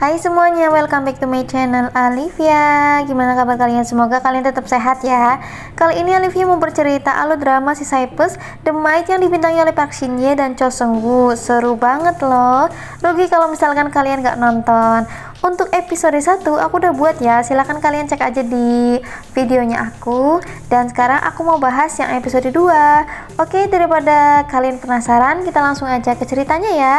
Hai semuanya, welcome back to my channel Alivia. Gimana kabar kalian? Semoga kalian tetap sehat ya. Kali ini Alivia mau bercerita alur drama Si Cyprus The Might yang dibintangi oleh Park Shin Ye dan Cho Seung Woo. Seru banget loh. Rugi kalau misalkan kalian gak nonton. Untuk episode 1 aku udah buat ya, silahkan kalian cek aja di videonya aku. Dan sekarang aku mau bahas yang episode 2. Oke, daripada kalian penasaran, kita langsung aja ke ceritanya ya.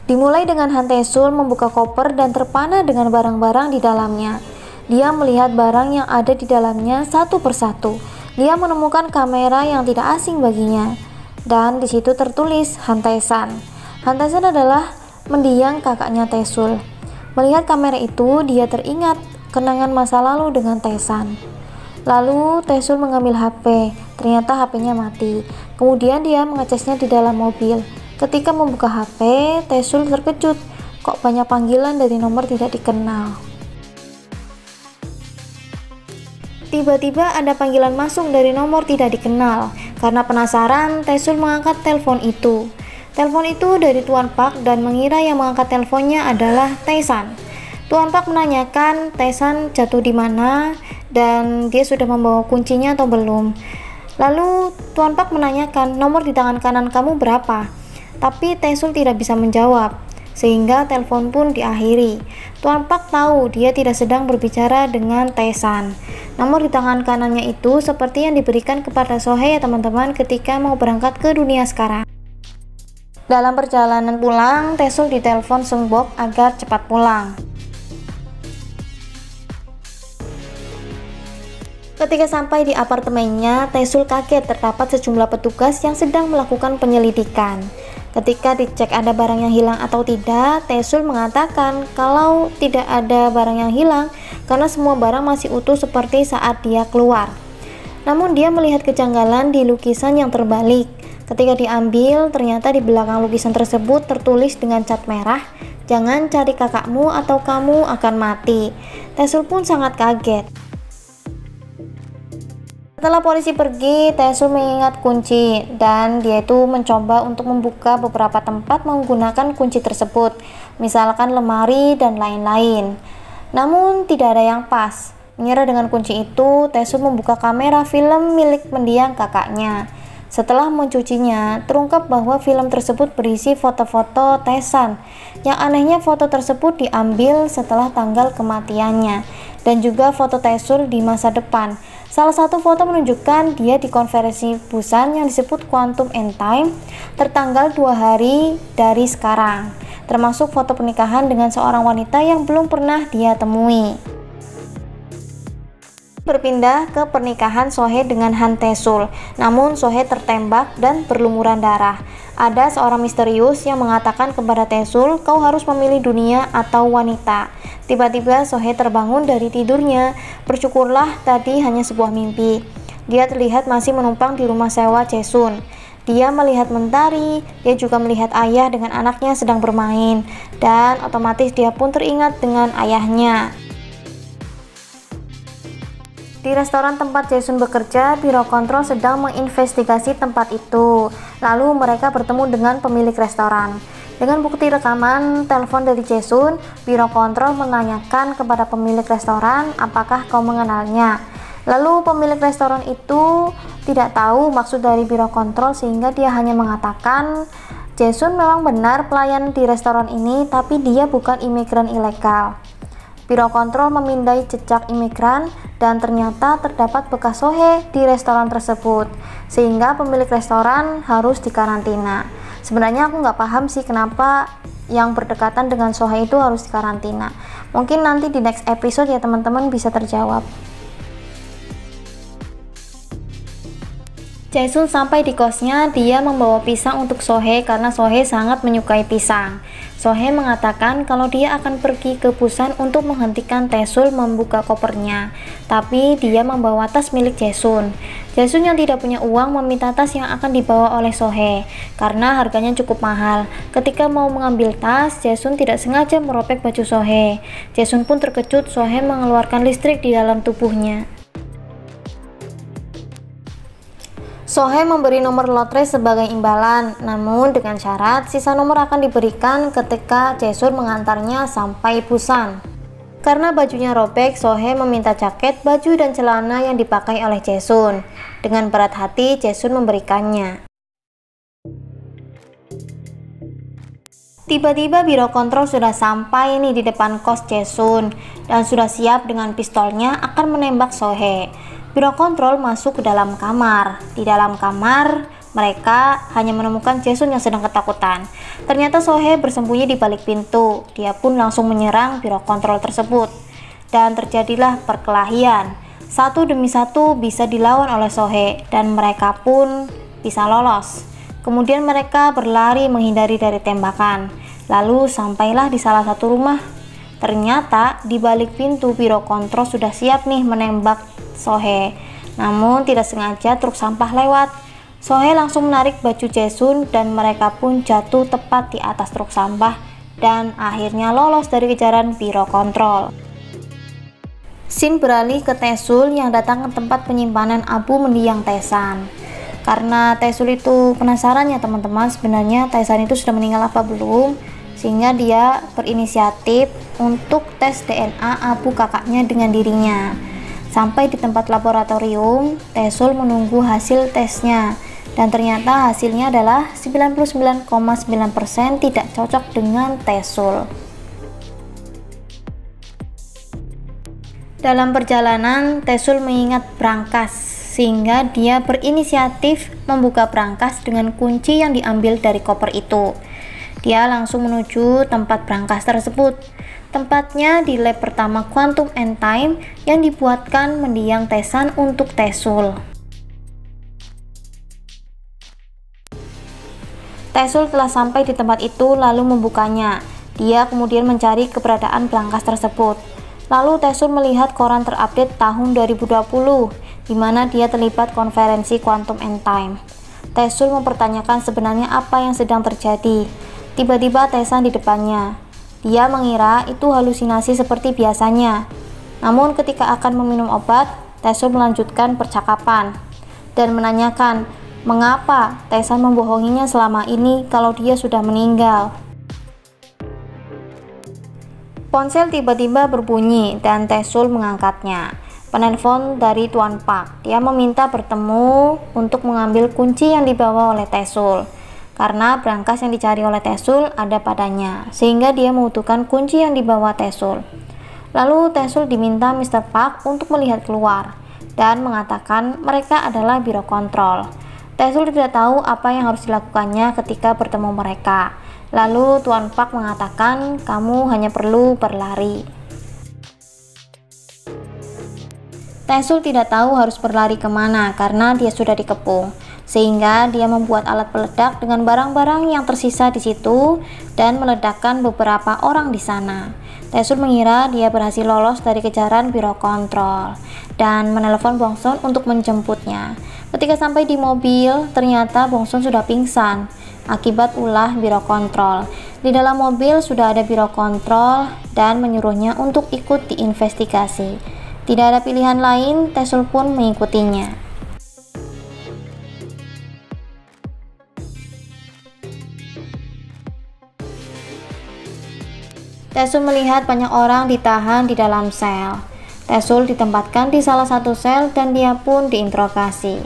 Dimulai dengan Han Tae-sul membuka koper dan terpana dengan barang-barang di dalamnya. Dia melihat barang yang ada di dalamnya satu persatu. Dia menemukan kamera yang tidak asing baginya. Dan di situ tertulis Han Tae-san. Han Tae-san adalah mendiang kakaknya Tae-sul. Melihat kamera itu, dia teringat kenangan masa lalu dengan Tae-san. Lalu Tae-sul mengambil HP. Ternyata HP-nya mati. Kemudian dia mengecasnya di dalam mobil. Ketika membuka HP, Tae-sul terkejut. Kok banyak panggilan dari nomor tidak dikenal? Tiba-tiba ada panggilan masuk dari nomor tidak dikenal. Karena penasaran, Tae-sul mengangkat telepon itu. Telepon itu dari Tuan Park dan mengira yang mengangkat teleponnya adalah Tae-san. Tuan Park menanyakan Tae-san jatuh di mana dan dia sudah membawa kuncinya atau belum. Lalu Tuan Park menanyakan nomor di tangan kanan kamu berapa? Tapi Tae-sul tidak bisa menjawab, sehingga telepon pun diakhiri. Tuan Park tahu dia tidak sedang berbicara dengan Tae-san. Nomor di tangan kanannya itu seperti yang diberikan kepada Sohee ya teman-teman ketika mau berangkat ke dunia sekarang. Dalam perjalanan pulang, Tae-sul ditelepon Seung Bok agar cepat pulang. Ketika sampai di apartemennya, Tae-sul kaget terdapat sejumlah petugas yang sedang melakukan penyelidikan. Ketika dicek ada barang yang hilang atau tidak, Tae-sul mengatakan kalau tidak ada barang yang hilang karena semua barang masih utuh seperti saat dia keluar. Namun dia melihat kejanggalan di lukisan yang terbalik. Ketika diambil, ternyata di belakang lukisan tersebut tertulis dengan cat merah, "Jangan cari kakakmu atau kamu akan mati." Tae-sul pun sangat kaget. Setelah polisi pergi, Tae-sul mengingat kunci dan dia itu mencoba untuk membuka beberapa tempat menggunakan kunci tersebut, misalkan lemari dan lain-lain. Namun tidak ada yang pas. Menyerah dengan kunci itu, Tae-sul membuka kamera film milik mendiang kakaknya. Setelah mencucinya, terungkap bahwa film tersebut berisi foto-foto Tae-san. Yang anehnya foto tersebut diambil setelah tanggal kematiannya dan juga foto Tae-sul di masa depan. Salah satu foto menunjukkan dia di konferensi Busan yang disebut Quantum and Time tertanggal 2 hari dari sekarang, termasuk foto pernikahan dengan seorang wanita yang belum pernah dia temui. Berpindah ke pernikahan Sohee dengan Han Tae-sul, namun Sohee tertembak dan berlumuran darah. Ada seorang misterius yang mengatakan kepada Tae-sul, kau harus memilih dunia atau wanita. Tiba-tiba Sohee terbangun dari tidurnya. Bersyukurlah tadi hanya sebuah mimpi. Dia terlihat masih menumpang di rumah sewa Jaesun. Dia melihat mentari, dia juga melihat ayah dengan anaknya sedang bermain, dan otomatis dia pun teringat dengan ayahnya. Di restoran tempat Jaesun bekerja, Biro Kontrol sedang menginvestigasi tempat itu. Lalu mereka bertemu dengan pemilik restoran. Dengan bukti rekaman telepon dari Jaesun, Biro Kontrol menanyakan kepada pemilik restoran apakah kau mengenalnya. Lalu pemilik restoran itu tidak tahu maksud dari Biro Kontrol sehingga dia hanya mengatakan Jaesun memang benar pelayan di restoran ini, tapi dia bukan imigran ilegal. Biro Kontrol memindai jejak imigran dan ternyata terdapat bekas Sohee di restoran tersebut, sehingga pemilik restoran harus dikarantina. Sebenarnya aku nggak paham sih kenapa yang berdekatan dengan Sohee itu harus dikarantina. Mungkin nanti di next episode ya teman-teman bisa terjawab. Jaesun sampai di kosnya, dia membawa pisang untuk Sohee karena Sohee sangat menyukai pisang. Sohee mengatakan kalau dia akan pergi ke Busan untuk menghentikan Tae-sul membuka kopernya, tapi dia membawa tas milik Jaesun. Jaesun yang tidak punya uang meminta tas yang akan dibawa oleh Sohee karena harganya cukup mahal. Ketika mau mengambil tas, Jaesun tidak sengaja merobek baju Sohee. Jaesun pun terkejut Sohee mengeluarkan listrik di dalam tubuhnya. Sohe memberi nomor lotre sebagai imbalan, namun dengan syarat sisa nomor akan diberikan ketika Jaesun mengantarnya sampai Busan. Karena bajunya robek, Sohe meminta jaket, baju, dan celana yang dipakai oleh Jaesun. Dengan berat hati, Jaesun memberikannya. Tiba-tiba biro kontrol sudah sampai nih di depan kos Jaesun dan sudah siap dengan pistolnya akan menembak Sohe. Biro kontrol masuk ke dalam kamar. Di dalam kamar, mereka hanya menemukan Jaesun yang sedang ketakutan. Ternyata Sohe bersembunyi di balik pintu. Dia pun langsung menyerang biro kontrol tersebut. Dan terjadilah perkelahian. Satu demi satu bisa dilawan oleh Sohe dan mereka pun bisa lolos. Kemudian mereka berlari menghindari dari tembakan. Lalu sampailah di salah satu rumah. Ternyata di balik pintu biro kontrol sudah siap nih menembak Sohe. Namun tidak sengaja truk sampah lewat. Sohe langsung menarik baju Jaesun dan mereka pun jatuh tepat di atas truk sampah dan akhirnya lolos dari kejaran biro kontrol. Scene beralih ke Taesul yang datang ke tempat penyimpanan abu mendiang Taesan. Karena Taesul itu penasaran ya teman-teman, sebenarnya Taesan itu sudah meninggal apa belum, sehingga dia berinisiatif untuk tes DNA abu kakaknya dengan dirinya. Sampai di tempat laboratorium, Taesul menunggu hasil tesnya dan ternyata hasilnya adalah 99,9% tidak cocok dengan Taesul. Dalam perjalanan, Taesul mengingat brankas sehingga dia berinisiatif membuka brankas dengan kunci yang diambil dari koper itu. Dia langsung menuju tempat brankas tersebut. Tempatnya di lab pertama Quantum and Time yang dibuatkan mendiang Taesan untuk Taesul. Taesul telah sampai di tempat itu lalu membukanya. Dia kemudian mencari keberadaan brankas tersebut. Lalu Taesul melihat koran terupdate tahun 2020 di mana dia terlibat konferensi Quantum and Time. Taesul mempertanyakan sebenarnya apa yang sedang terjadi. Tiba-tiba Taesan di depannya. Dia mengira itu halusinasi seperti biasanya. Namun ketika akan meminum obat, Taesul melanjutkan percakapan dan menanyakan mengapa Taesan membohonginya selama ini kalau dia sudah meninggal. Ponsel tiba-tiba berbunyi dan Taesul mengangkatnya. Penelpon dari Tuan Park. Dia meminta bertemu untuk mengambil kunci yang dibawa oleh Taesul. Karena brankas yang dicari oleh Taesul ada padanya, sehingga dia membutuhkan kunci yang dibawa Taesul. Lalu Taesul diminta Mr. Park untuk melihat keluar dan mengatakan mereka adalah biro kontrol. Taesul tidak tahu apa yang harus dilakukannya ketika bertemu mereka. Lalu Tuan Park mengatakan kamu hanya perlu berlari. Taesul tidak tahu harus berlari kemana karena dia sudah dikepung. Sehingga dia membuat alat peledak dengan barang-barang yang tersisa di situ dan meledakkan beberapa orang di sana. Taesul mengira dia berhasil lolos dari kejaran biro kontrol dan menelpon Bongsun untuk menjemputnya. Ketika sampai di mobil, ternyata Bongsun sudah pingsan akibat ulah biro kontrol. Di dalam mobil sudah ada biro kontrol dan menyuruhnya untuk ikut diinvestigasi. Tidak ada pilihan lain, Taesul pun mengikutinya. Taesul melihat banyak orang ditahan di dalam sel. Taesul ditempatkan di salah satu sel dan dia pun diinterogasi.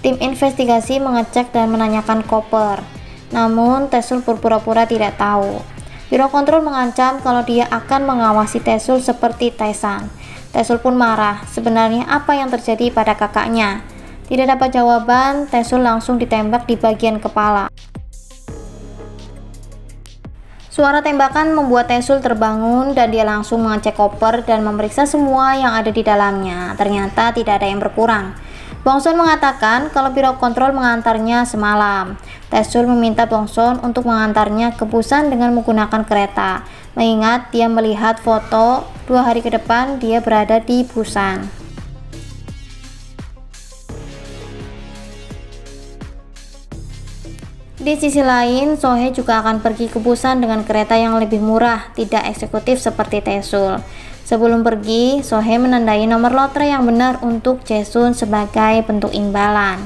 Tim investigasi mengecek dan menanyakan koper. Namun Taesul berpura-pura tidak tahu. Biro kontrol mengancam kalau dia akan mengawasi Taesul seperti Taesan. Taesul pun marah. Sebenarnya apa yang terjadi pada kakaknya? Tidak dapat jawaban, Taesul langsung ditembak di bagian kepala. Suara tembakan membuat Taesul terbangun dan dia langsung mengecek koper dan memeriksa semua yang ada di dalamnya. Ternyata tidak ada yang berkurang. Bongsun mengatakan kalau biro kontrol mengantarnya semalam. Taesul meminta Bongsun untuk mengantarnya ke Busan dengan menggunakan kereta. Mengingat dia melihat foto 2 hari ke depan dia berada di Busan. Di sisi lain, Sohe juga akan pergi ke Busan dengan kereta yang lebih murah, tidak eksekutif seperti Taesul. Sebelum pergi, Sohe menandai nomor lotre yang benar untuk Jaesun sebagai bentuk imbalan.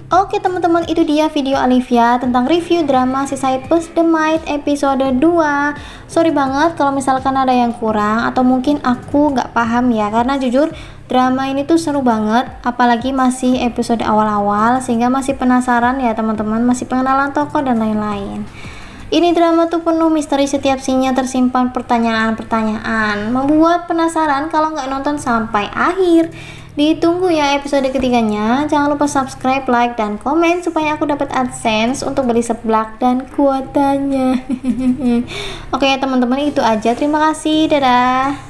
Oke teman-teman, itu dia video Alivia tentang review drama Seaside Bus The Might episode 2. Sorry banget kalau misalkan ada yang kurang atau mungkin aku nggak paham ya, karena jujur drama ini tuh seru banget, apalagi masih episode awal-awal sehingga masih penasaran ya teman-teman, masih pengenalan tokoh dan lain-lain. Ini drama tuh penuh misteri, setiap scene-nya tersimpan pertanyaan-pertanyaan, membuat penasaran kalau nggak nonton sampai akhir. Ditunggu ya episode ketiganya. Jangan lupa subscribe, like, dan komen supaya aku dapat AdSense untuk beli seblak dan kuotanya. Oke ya teman-teman, itu aja. Terima kasih. Dadah.